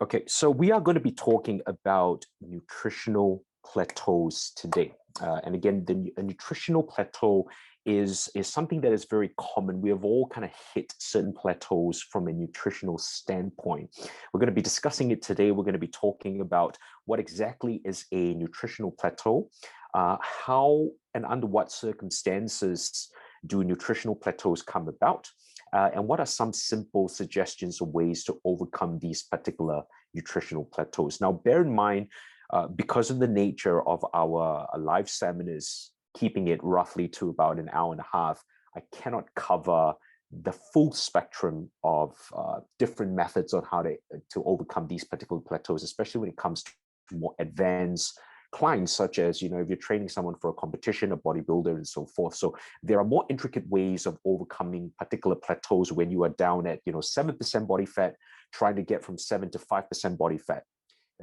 Okay, so we are going to be talking about nutritional plateaus today. And again, a nutritional plateau is something that is very common. We have all kind of hit certain plateaus from a nutritional standpoint. We're going to be discussing it today. We're going to be talking about what exactly is a nutritional plateau, how and under what circumstances do nutritional plateaus come about, and what are some simple suggestions or ways to overcome these particular nutritional plateaus. Now, bear in mind, because of the nature of our live seminars, keeping it roughly to about an hour and a half, I cannot cover the full spectrum of different methods on how to overcome these particular plateaus, especially when it comes to more advanced clients, such as, if you're training someone for a competition, a bodybuilder, and so forth. So there are more intricate ways of overcoming particular plateaus when you are down at 7% body fat, trying to get from 7 to 5% body fat.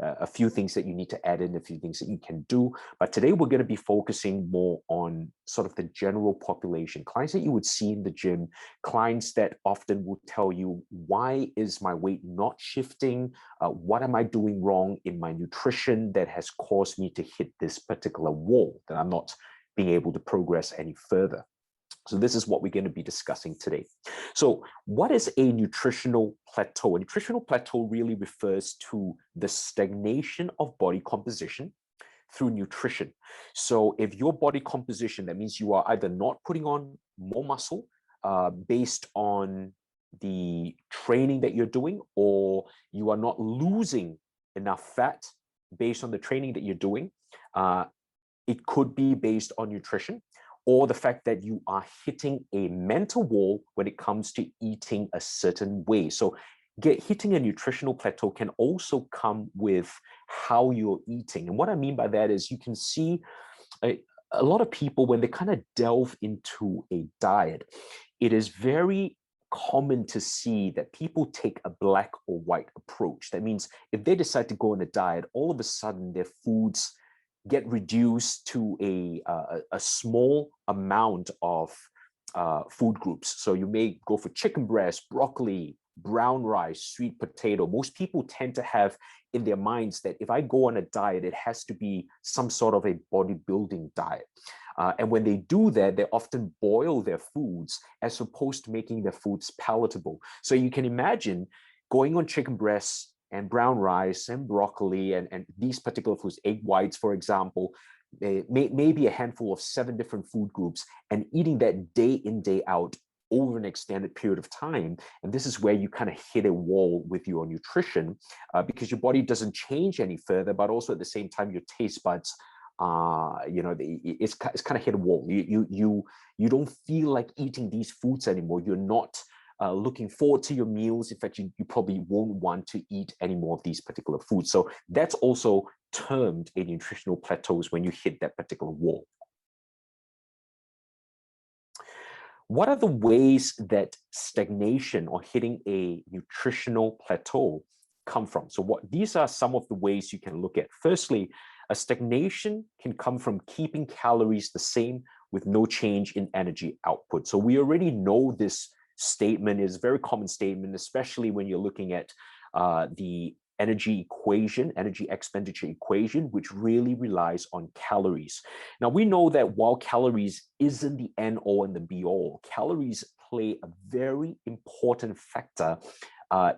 A few things that you need to add in, a few things that you can do. But today we're going to be focusing more on sort of the general population, clients that you would see in the gym, clients that often will tell you, why is my weight not shifting? What am I doing wrong in my nutrition that has caused me to hit this particular wall, that I'm not being able to progress any further? So this is what we're going to be discussing today. So what is a nutritional plateau? A nutritional plateau really refers to the stagnation of body composition through nutrition. So if your body composition, that means you are either not putting on more muscle based on the training that you're doing, or you are not losing enough fat based on the training that you're doing. It could be based on nutrition, or the fact that you are hitting a mental wall when it comes to eating a certain way. So hitting a nutritional plateau can also come with how you're eating. And what I mean by that is you can see a lot of people, when they kind of delve into a diet, it is very common to see that people take a black or white approach. That means if they decide to go on a diet, all of a sudden their foods get reduced to a small amount of food groups. So you may go for chicken breast, broccoli, brown rice, sweet potato. Most people tend to have in their minds that if I go on a diet, it has to be some sort of a bodybuilding diet. And when they do that, they often boil their foods as opposed to making their foods palatable. So you can imagine going on chicken breast and brown rice and broccoli and these particular foods, egg whites, for example, maybe a handful of 7 different food groups, and eating that day in, day out over an extended period of time. And this is where you kind of hit a wall with your nutrition because your body doesn't change any further, but also at the same time, your taste buds, it's kind of hit a wall. You don't feel like eating these foods anymore. You're not looking forward to your meals. In fact, you probably won't want to eat any more of these particular foods. So that's also termed a nutritional plateaus when you hit that particular wall. What are the ways that stagnation or hitting a nutritional plateau come from? So these are some of the ways you can look at. Firstly, a stagnation can come from keeping calories the same with no change in energy output. So we already know this statement is a very common statement, especially when you're looking at the energy expenditure equation, which really relies on calories. Now, we know that while calories isn't the end all and the be all, calories play a very important factor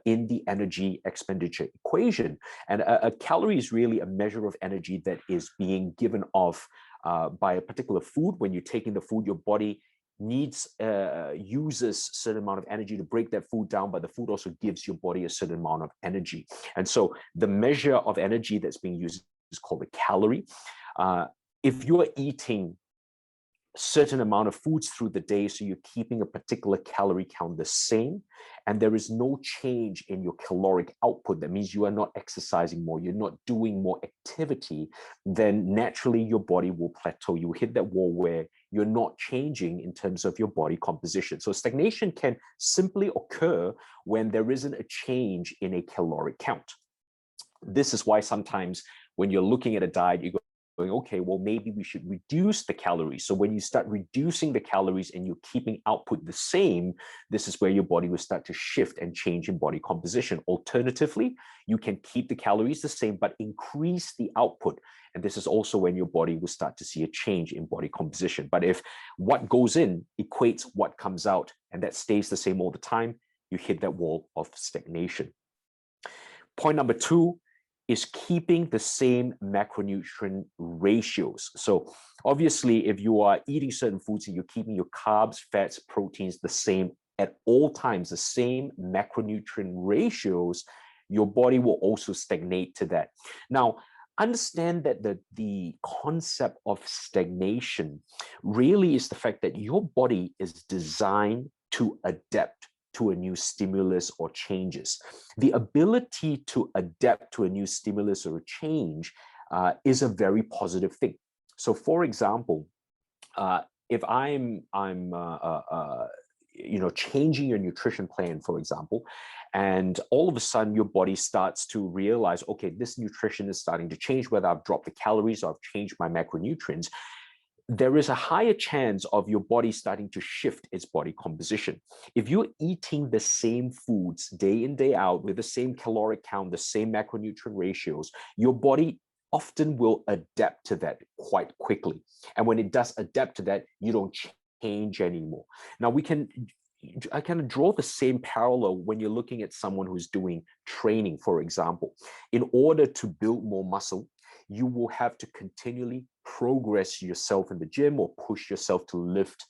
in the energy expenditure equation. And a calorie is really a measure of energy that is being given off by a particular food. When you're taking the food, your body uses a certain amount of energy to break that food down, but the food also gives your body a certain amount of energy. And so the measure of energy that's being used is called a calorie. If you're eating a certain amount of foods through the day, so you're keeping a particular calorie count the same, and there is no change in your caloric output, that means you are not exercising more, you're not doing more activity, then naturally your body will plateau. You will hit that wall where you're not changing in terms of your body composition. So stagnation can simply occur when there isn't a change in a caloric count. This is why sometimes when you're looking at a diet, you go, okay, well, maybe we should reduce the calories. So when you start reducing the calories and you're keeping output the same, this is where your body will start to shift and change in body composition. Alternatively, you can keep the calories the same, but increase the output. And this is also when your body will start to see a change in body composition. But if what goes in equates what comes out, and that stays the same all the time, you hit that wall of stagnation. Point number 2 is keeping the same macronutrient ratios. So obviously, if you are eating certain foods and you're keeping your carbs, fats, proteins the same at all times, the same macronutrient ratios, your body will also stagnate to that. Now, understand that the concept of stagnation really is the fact that your body is designed to adapt to a new stimulus or changes. The ability to adapt to a new stimulus or a change is a very positive thing. So, for example, if I'm changing your nutrition plan, for example, and all of a sudden your body starts to realize, okay, this nutrition is starting to change, whether I've dropped the calories or I've changed my macronutrients, there is a higher chance of your body starting to shift its body composition. If you're eating the same foods day in, day out with the same caloric count, the same macronutrient ratios, your body often will adapt to that quite quickly. And when it does adapt to that, you don't change anymore. Now, I kind of draw the same parallel when you're looking at someone who's doing training, for example. In order to build more muscle, you will have to continually progress yourself in the gym or push yourself to lift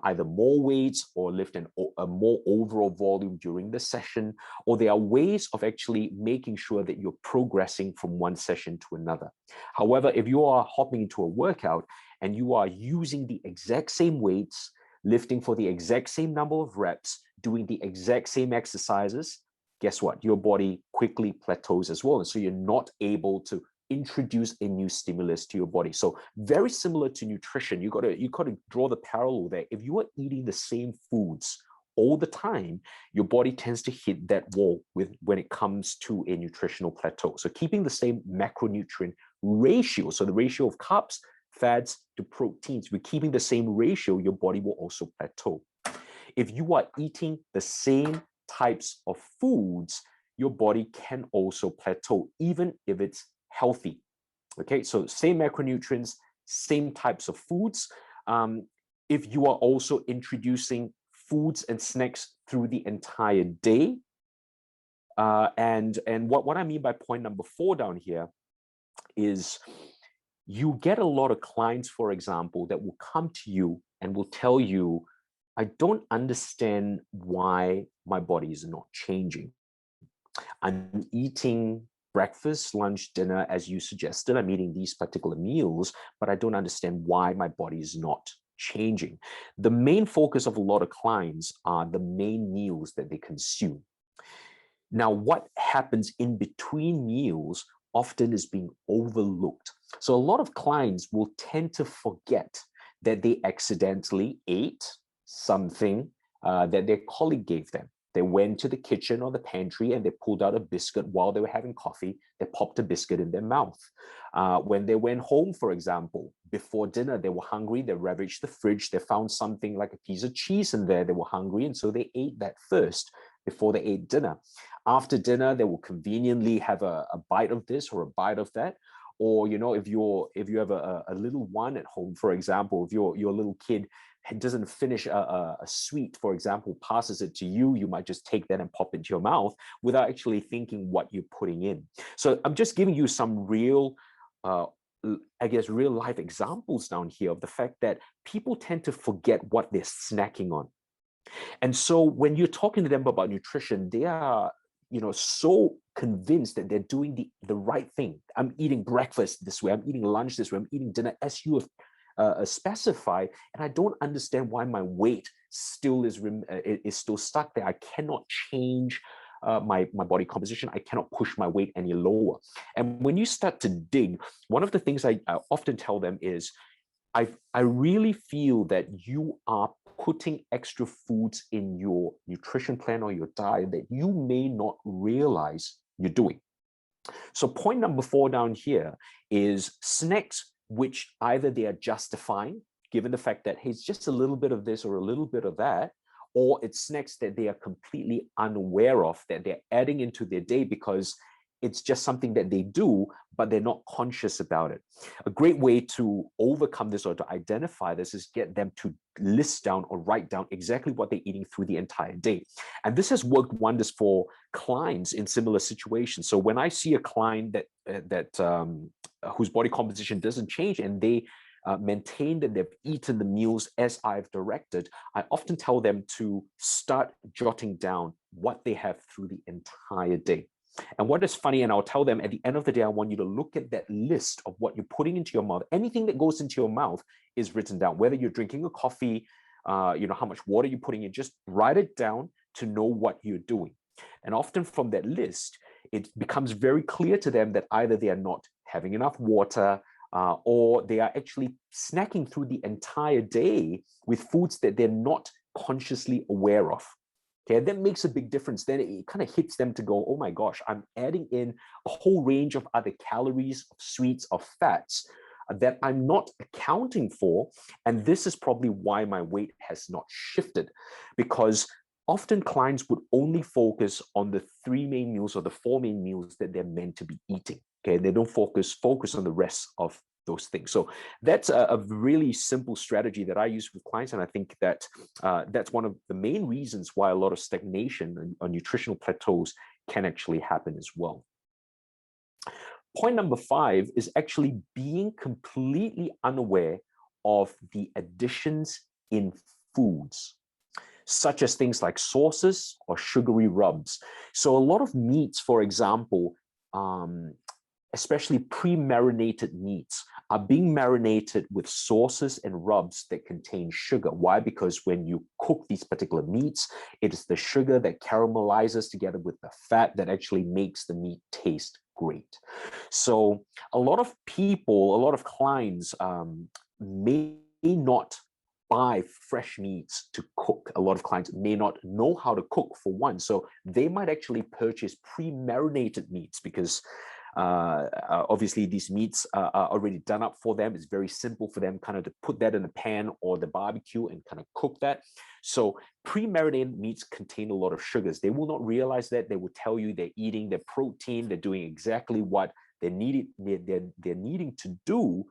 either more weights or lift a more overall volume during the session, or there are ways of actually making sure that you're progressing from one session to another. However, if you are hopping into a workout and you are using the exact same weights, lifting for the exact same number of reps, doing the exact same exercises, guess what? Your body quickly plateaus as well. And so you're not able to introduce a new stimulus to your body. So very similar to nutrition, you got to draw the parallel there. If you are eating the same foods all the time, your body tends to hit that wall when it comes to a nutritional plateau. So keeping the same macronutrient ratio, so the ratio of carbs, fats to proteins, we're keeping the same ratio, your body will also plateau. If you are eating the same types of foods, your body can also plateau, even if it's healthy. Okay, so same macronutrients, same types of foods. If you are also introducing foods and snacks through the entire day, and what I mean by point number 4 down here is you get a lot of clients, for example, that will come to you and will tell you, I don't understand why my body is not changing. I'm eating breakfast, lunch, dinner, as you suggested. I'm eating these particular meals, but I don't understand why my body is not changing. The main focus of a lot of clients are the main meals that they consume. Now, what happens in between meals often is being overlooked. So a lot of clients will tend to forget that they accidentally ate something that their colleague gave them. They went to the kitchen or the pantry and they pulled out a biscuit while they were having coffee. They popped a biscuit in their mouth. When they went home, for example, before dinner, they were hungry. They ravaged the fridge. They found something like a piece of cheese in there. They were hungry, and so they ate that first before they ate dinner. After dinner, they will conveniently have a bite of this or a bite of that. Or, you know, if you have a little one at home, for example, if your little kid doesn't finish a sweet, for example, passes it to you, you might just take that and pop it into your mouth without actually thinking what you're putting in. So I'm just giving you some real, I guess, real life examples down here of the fact that people tend to forget what they're snacking on. And so when you're talking to them about nutrition, they are, so convinced that they're doing the right thing. I'm eating breakfast this way. I'm eating lunch this way. I'm eating dinner as you have specified, and I don't understand why my weight still is still stuck there. I cannot change my body composition. I cannot push my weight any lower. And when you start to dig, one of the things I often tell them is, I really feel that you are putting extra foods in your nutrition plan or your diet that you may not realize you're doing. So point number 4 down here is snacks which either they are justifying, given the fact that, hey, it's just a little bit of this or a little bit of that, or it's snacks that they are completely unaware of, that they're adding into their day because it's just something that they do, but they're not conscious about it. A great way to overcome this or to identify this is get them to list down or write down exactly what they're eating through the entire day. And this has worked wonders for clients in similar situations. So when I see a client whose body composition doesn't change and they maintain that they've eaten the meals as I've directed, I often tell them to start jotting down what they have through the entire day. And what is funny, and I'll tell them at the end of the day, I want you to look at that list of what you're putting into your mouth. Anything that goes into your mouth is written down, whether you're drinking a coffee, how much water you're putting in, just write it down to know what you're doing. And often from that list, it becomes very clear to them that either they are not having enough water, or they are actually snacking through the entire day with foods that they're not consciously aware of. Okay, that makes a big difference. Then it kind of hits them to go, oh my gosh, I'm adding in a whole range of other calories, of sweets, of fats that I'm not accounting for. And this is probably why my weight has not shifted, because often clients would only focus on the 3 main meals or the 4 main meals that they're meant to be eating. Okay, they don't focus on the rest of those things. So that's a really simple strategy that I use with clients. And I think that that's one of the main reasons why a lot of stagnation on nutritional plateaus can actually happen as well. Point number 5 is actually being completely unaware of the additions in foods, such as things like sauces or sugary rubs. So a lot of meats, for example, especially pre-marinated meats, are being marinated with sauces and rubs that contain sugar. Why? Because when you cook these particular meats, it is the sugar that caramelizes together with the fat that actually makes the meat taste great. So a lot of people, a lot of clients may not buy fresh meats to cook. A lot of clients may not know how to cook, for one. So they might actually purchase pre-marinated meats because obviously these meats are already done up for them. It's very simple for them kind of to put that in a pan or the barbecue and kind of cook that. So pre-marinated meats contain a lot of sugars. They will not realize that. They will tell you they're eating their protein, they're doing exactly what they're needing to do.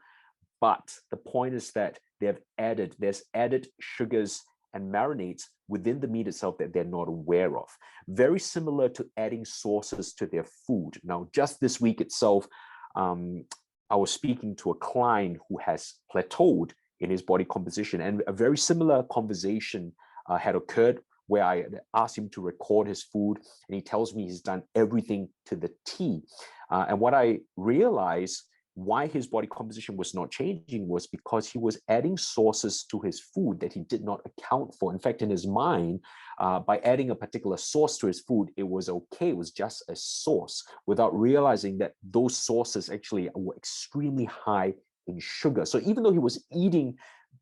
But the point is that there's added sugars and marinades within the meat itself that they're not aware of. Very similar to adding sauces to their food. Now, just this week itself, I was speaking to a client who has plateaued in his body composition, and a very similar conversation had occurred where I asked him to record his food, and he tells me he's done everything to the T. And what I realized why his body composition was not changing was because he was adding sauces to his food that he did not account for. In fact, in his mind, by adding a particular sauce to his food, it was okay. It was just a sauce, without realizing that those sauces actually were extremely high in sugar. So even though he was eating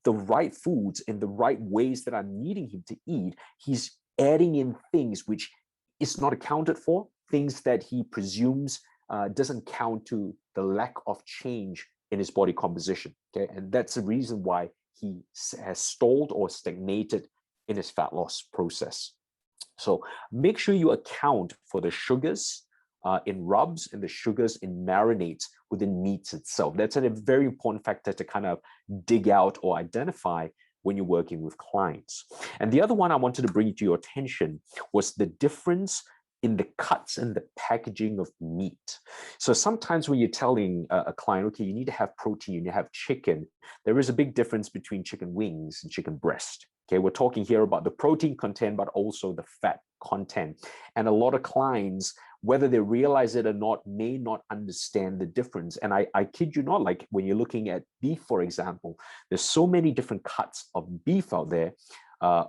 the right foods in the right ways that I'm needing him to eat, he's adding in things which is not accounted for, things that he presumes doesn't count to the lack of change in his body composition. Okay, and that's the reason why he has stalled or stagnated in his fat loss process. So make sure you account for the sugars in rubs and the sugars in marinades within meats itself. That's a very important factor to kind of dig out or identify when you're working with clients. And the other one I wanted to bring to your attention was the difference in the cuts and the packaging of meat. So sometimes when you're telling a client, okay, you need to have protein, you need to have chicken, there is a big difference between chicken wings and chicken breast. Okay, we're talking here about the protein content, but also the fat content. And a lot of clients, whether they realize it or not, may not understand the difference. And I kid you not, like when you're looking at beef, for example, there's so many different cuts of beef out there.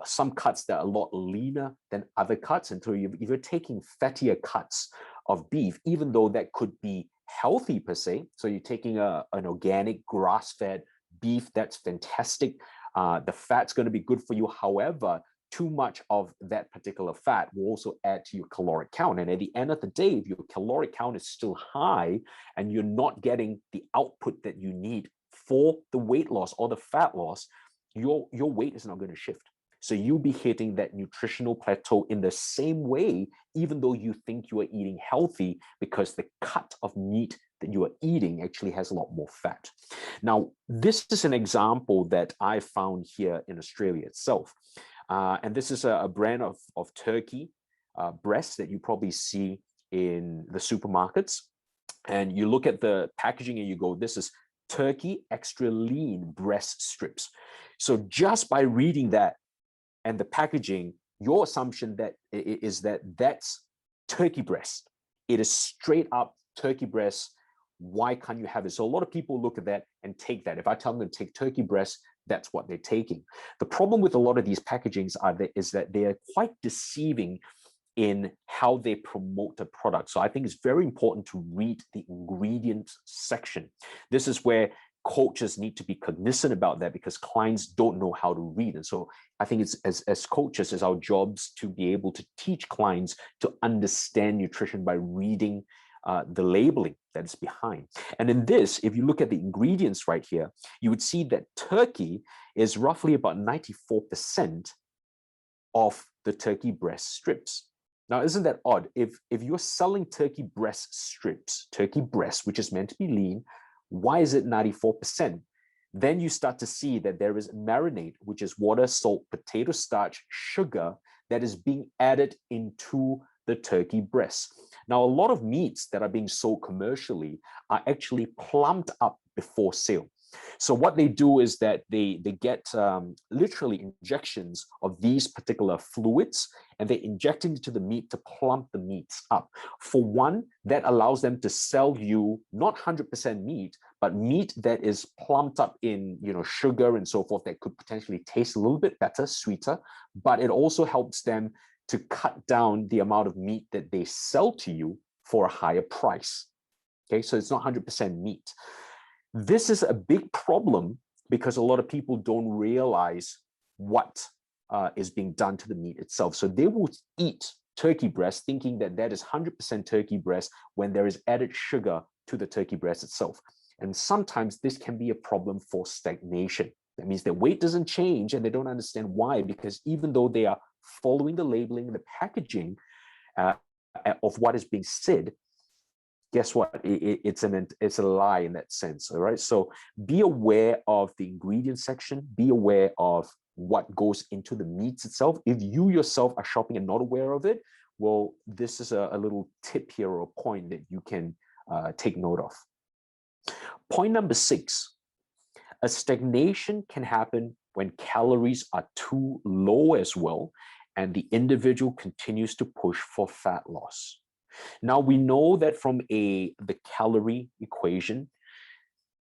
Some cuts that are a lot leaner than other cuts. And so if you're taking fattier cuts of beef, even though that could be healthy per se, so you're taking an organic grass-fed beef, that's fantastic. The fat's going to be good for you. However, too much of that particular fat will also add to your caloric count. And at the end of the day, if your caloric count is still high and you're not getting the output that you need for the weight loss or the fat loss, your weight is not going to shift. So you'll be hitting that nutritional plateau in the same way, even though you think you are eating healthy, because the cut of meat that you are eating actually has a lot more fat. Now, this is an example that I found here in Australia itself. And this is a brand of turkey breast that you probably see in the supermarkets. And you look at the packaging and you go, this is turkey extra lean breast strips. So just by reading that and the packaging, your assumption that is that that's turkey breast. It is straight up turkey breast. Why can't you have it? So a lot of people look at that and take that. If I tell them to take turkey breast, that's what they're taking. The problem with a lot of these packagings is that they are quite deceiving in how they promote the product. So I think it's very important to read the ingredients section. This is where coaches need to be cognizant about that, because clients don't know how to read. And so I think it's as coaches, it's our jobs to be able to teach clients to understand nutrition by reading the labeling that is behind. And in this, if you look at the ingredients right here, you would see that turkey is roughly about 94% of the turkey breast strips. Now, isn't that odd? If you're selling turkey breast strips, turkey breast, which is meant to be lean, why is it 94%? Then you start to see that there is marinade, which is water, salt, potato starch, sugar, that is being added into the turkey breast. Now, a lot of meats that are being sold commercially are actually plumbed up before sale. So what they do is that they get literally injections of these particular fluids, and they inject into the meat to plump the meats up. For one, that allows them to sell you not 100% meat, but meat that is plumped up in sugar and so forth, that could potentially taste a little bit better, sweeter, but it also helps them to cut down the amount of meat that they sell to you for a higher price. Okay, so it's not 100% meat. This is a big problem because a lot of people don't realize what is being done to the meat itself. So they will eat turkey breast thinking that that is 100% turkey breast when there is added sugar to the turkey breast itself. And sometimes this can be a problem for stagnation. That means their weight doesn't change and they don't understand why, because even though they are following the labeling and the packaging of what is being said, guess what? It's a lie in that sense. All right. So be aware of the ingredient section. Be aware of what goes into the meats itself. If you yourself are shopping and not aware of it, well, this is a little tip here or a point that you can take note of. Point number 6, a stagnation can happen when calories are too low as well, and the individual continues to push for fat loss. Now, we know that from the calorie equation,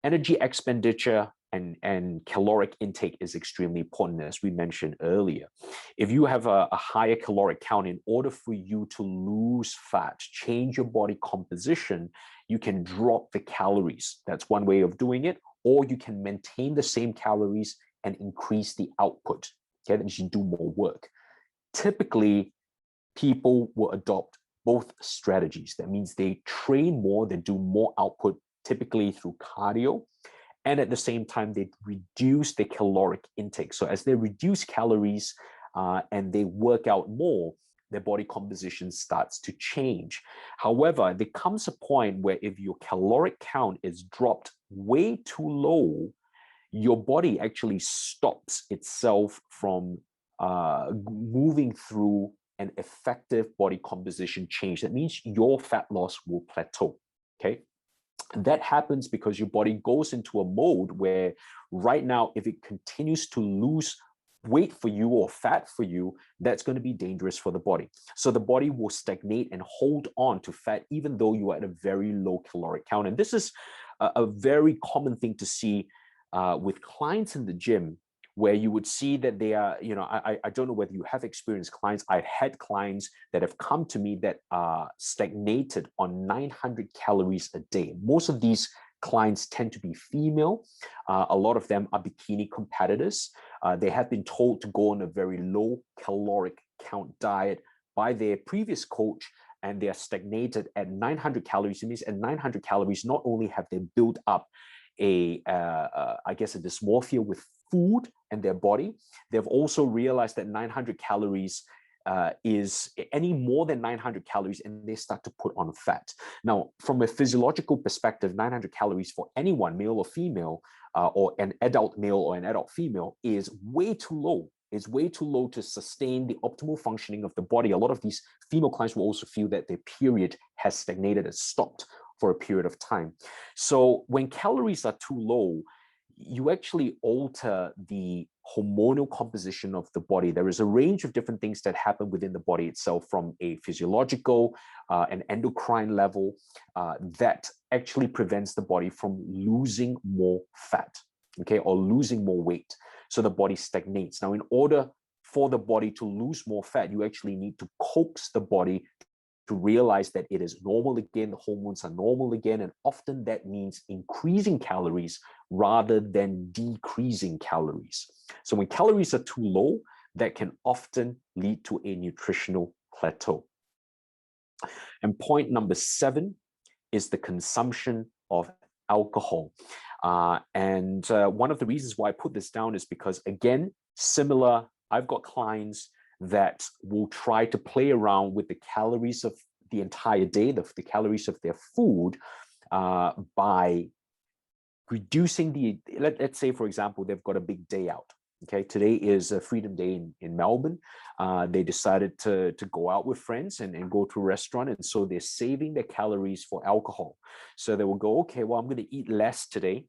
energy expenditure and caloric intake is extremely important, as we mentioned earlier. If you have a higher caloric count, in order for you to lose fat, change your body composition, you can drop the calories. That's one way of doing it. Or you can maintain the same calories and increase the output. Okay, that means you do more work. Typically, people will adopt both strategies. That means they train more, they do more output, typically through cardio, and at the same time, they reduce the caloric intake. So as they reduce calories and they work out more, their body composition starts to change. However, there comes a point where if your caloric count is dropped way too low, your body actually stops itself from moving through an effective body composition change. That means your fat loss will plateau, okay? That happens because your body goes into a mode where right now, if it continues to lose weight for you or fat for you, that's going to be dangerous for the body. So the body will stagnate and hold on to fat, even though you are at a very low caloric count. And this is a very common thing to see with clients in the gym, where you would see that they are, I don't know whether you have experienced clients. I've had clients that have come to me that are stagnated on 900 calories a day. Most of these clients tend to be female. A lot of them are bikini competitors. They have been told to go on a very low caloric count diet by their previous coach, and they are stagnated at 900 calories. It means at 900 calories, not only have they built up I guess, a dysmorphia with food and their body. They've also realized that 900 calories is any more than 900 calories, and they start to put on fat. Now, from a physiological perspective, 900 calories for anyone, male or female, or an adult male or an adult female, is way too low. It's way too low to sustain the optimal functioning of the body. A lot of these female clients will also feel that their period has stagnated and stopped for a period of time. So when calories are too low, you actually alter the hormonal composition of the body. There is a range of different things that happen within the body itself, from a physiological and endocrine level, that actually prevents the body from losing more fat, okay, or losing more weight. So the body stagnates. Now, in order for the body to lose more fat, you actually need to coax the body to realize that it is normal again, the hormones are normal again, and often that means increasing calories rather than decreasing calories. So when calories are too low, that can often lead to a nutritional plateau. And point number 7 is the consumption of alcohol. One of the reasons why I put this down is because, again, similar, I've got clients that will try to play around with the calories of the entire day, the calories of their food, by reducing let's say, for example, they've got a big day out. Okay, today is a Freedom Day in Melbourne. They decided to go out with friends and go to a restaurant, and so they're saving their calories for alcohol. So they will go, okay, well, I'm going to eat less today.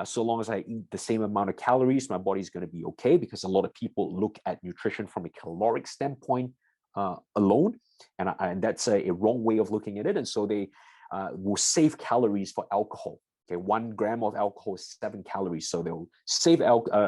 So long as I eat the same amount of calories, my body's going to be okay, because a lot of people look at nutrition from a caloric standpoint alone, and that's a wrong way of looking at it. And so they will save calories for alcohol. Okay, 1 gram of alcohol is 7 calories. So they'll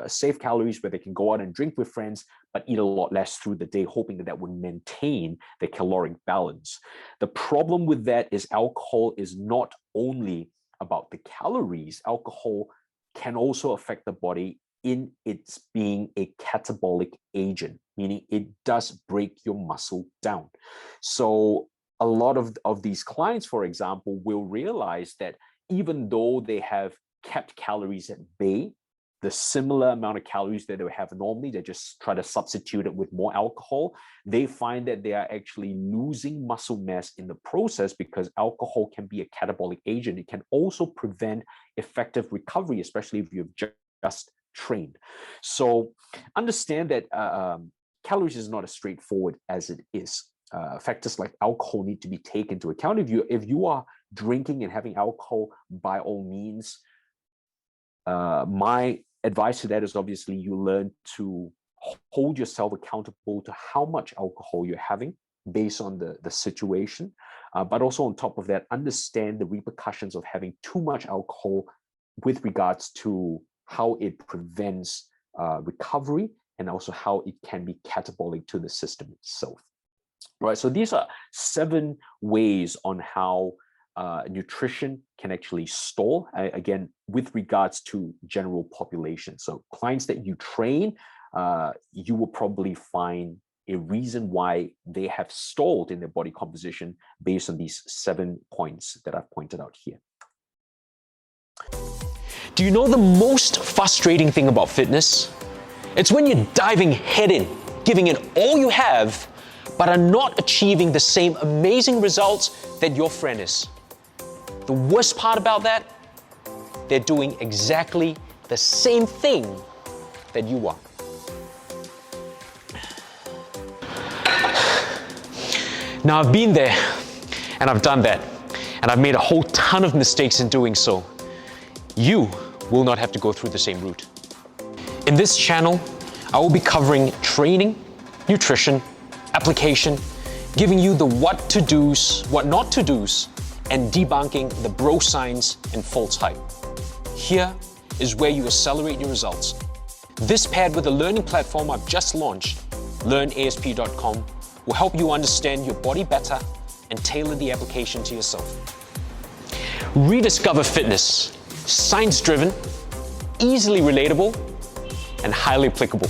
save calories where they can go out and drink with friends, but eat a lot less through the day, hoping that would maintain the caloric balance. The problem with that is alcohol is not only about the calories. Alcohol can also affect the body in its being a catabolic agent, meaning it does break your muscle down. So a lot of these clients, for example, will realize that even though they have kept calories at bay, the similar amount of calories that they would have normally, they just try to substitute it with more alcohol, they find that they are actually losing muscle mass in the process, because alcohol can be a catabolic agent. It can also prevent effective recovery, especially if you've just trained. So understand that calories is not as straightforward as it is. Factors like alcohol need to be taken into account. If you are drinking and having alcohol, by all means, my advice to that is obviously you learn to hold yourself accountable to how much alcohol you're having based on the situation. But also on top of that, understand the repercussions of having too much alcohol with regards to how it prevents recovery, and also how it can be catabolic to the system itself. Right, so these are 7 ways on how nutrition can actually stall, again, with regards to general population. So clients that you train, you will probably find a reason why they have stalled in their body composition based on these 7 points that I've pointed out here. Do you know the most frustrating thing about fitness? It's when you're diving head in, giving it all you have, but are not achieving the same amazing results that your friend is. The worst part about that, they're doing exactly the same thing that you are. Now, I've been there and I've done that, and I've made a whole ton of mistakes in doing so. You will not have to go through the same route. In this channel, I will be covering training, nutrition, application, giving you the what to do's, what not to do's, and debunking the bro science and false hype. Here is where you accelerate your results. This, paired with the learning platform I've just launched, learnasp.com, will help you understand your body better and tailor the application to yourself. Rediscover fitness, science-driven, easily relatable, and highly applicable.